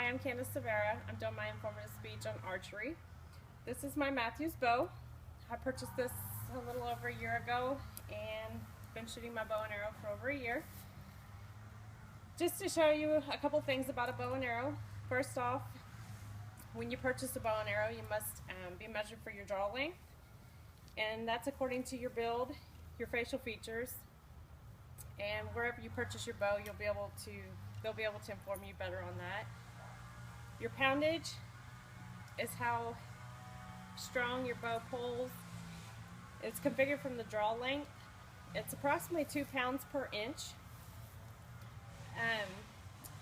Hi, I'm Candace Severa. I'm doing my informative speech on archery. This is my Matthews bow. I purchased this a little over a year ago and been shooting my bow and arrow for over a year. Just to show you a couple things about a bow and arrow. First off, when you purchase a bow and arrow, you must be measured for your draw length, and that's according to your build, your facial features, and wherever you purchase your bow, they'll be able to inform you better on that. Your poundage is how strong your bow pulls. It's configured from the draw length. It's approximately 2 pounds per inch.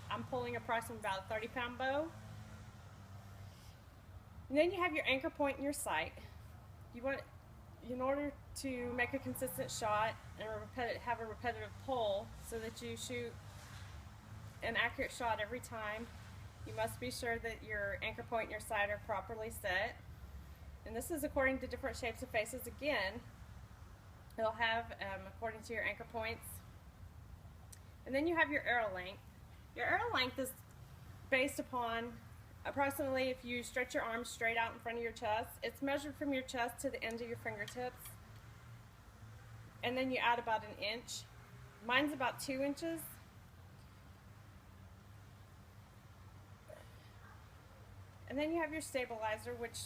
I'm pulling approximately about a 30-pound bow. And then you have your anchor point in your sight. In order to make a consistent shot and have a repetitive pull so that you shoot an accurate shot every time, you must be sure that your anchor point and your sight are properly set. And this is according to different shapes of faces again. It'll have according to your anchor points. And then you have your arrow length. Your arrow length is based upon approximately, if you stretch your arms straight out in front of your chest, it's measured from your chest to the end of your fingertips. And then you add about an inch. Mine's about 2 inches. And then you have your stabilizer, which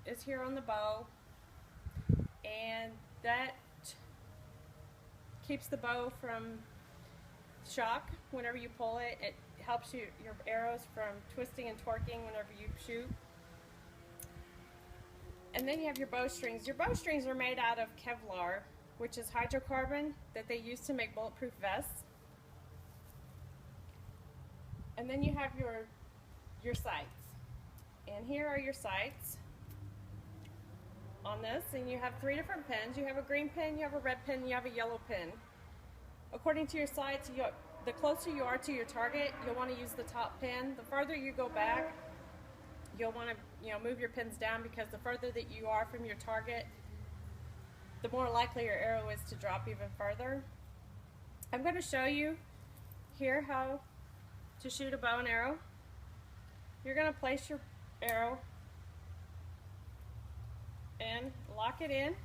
is here on the bow, and that keeps the bow from shock whenever you pull it. It helps your arrows from twisting and twerking whenever you shoot. And then you have your bowstrings. Your bowstrings are made out of Kevlar, which is hydrocarbon that they use to make bulletproof vests. And then you have your sights. And here are your sights on this, and you have 3 different pins. You have a green pin, you have a red pin, you have a yellow pin. According to your sights, the closer you are to your target, you'll want to use the top pin. The farther you go back, you'll want to move your pins down, because the further that you are from your target, the more likely your arrow is to drop even further. I'm going to show you here how to shoot a bow and arrow. You're going to place your arrow and lock it in.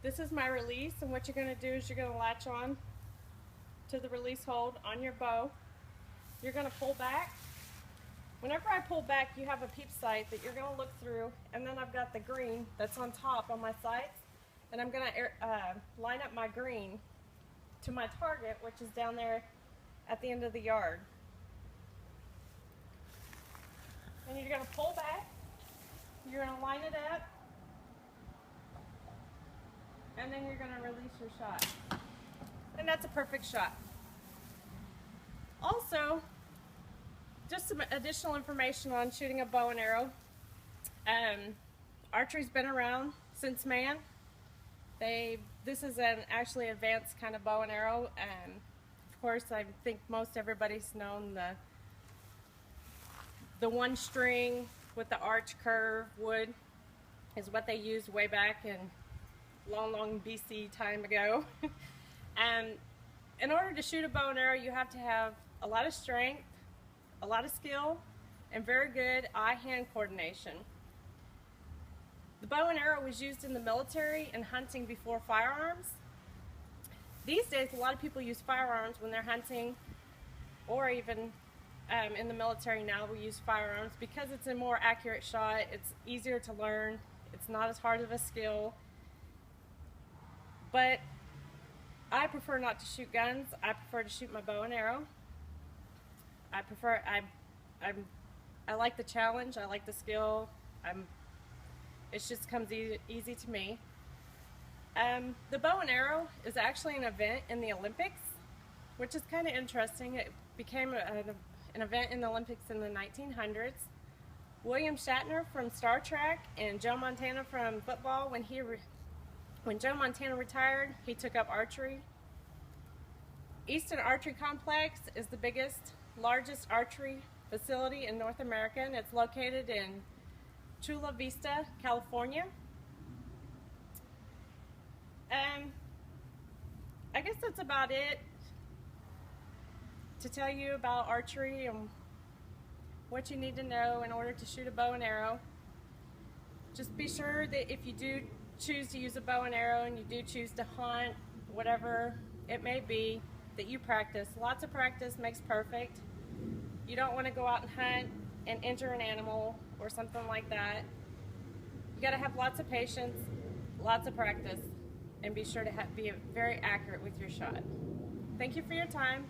This is my release, and what you're going to do is you're going to latch on to the release hold on your bow. You're going to pull back. Whenever I pull back, you have a peep sight that you're going to look through, and then I've got the green that's on top on my sights, and I'm going to line up my green to my target, which is down there at the end of the yard. And you're going to pull back, you're going to line it up, and then you're going to release your shot. And that's a perfect shot. Also, just some additional information on shooting a bow and arrow. Archery's been around since man. This is an actually advanced kind of bow and arrow. Of course, I think most everybody's known the one string with the arch curve wood is what they used way back in long BC time ago. And in order to shoot a bow and arrow, you have to have a lot of strength, a lot of skill, and very good eye-hand coordination. The bow and arrow was used in the military and hunting before firearms. These days, a lot of people use firearms when they're hunting, or even in the military now we use firearms because it's a more accurate shot, it's easier to learn, it's not as hard of a skill. But I prefer not to shoot guns. I prefer to shoot my bow and arrow. I like the challenge, I like the skill. It just comes easy to me. The bow and arrow is actually an event in the Olympics, which is kind of interesting. It became an event in the Olympics in the 1900s. William Shatner from Star Trek and Joe Montana from football, when Joe Montana retired, he took up archery. Easton Archery Complex is the largest archery facility in North America, and it's located in Chula Vista, California. I guess that's about it. to tell you about archery and what you need to know in order to shoot a bow and arrow. Just be sure that if you do choose to use a bow and arrow and you do choose to hunt, whatever it may be, that you practice. Lots of practice makes perfect. You don't want to go out and hunt and injure an animal or something like that. You got to have lots of patience, lots of practice, and be sure to be very accurate with your shot. Thank you for your time.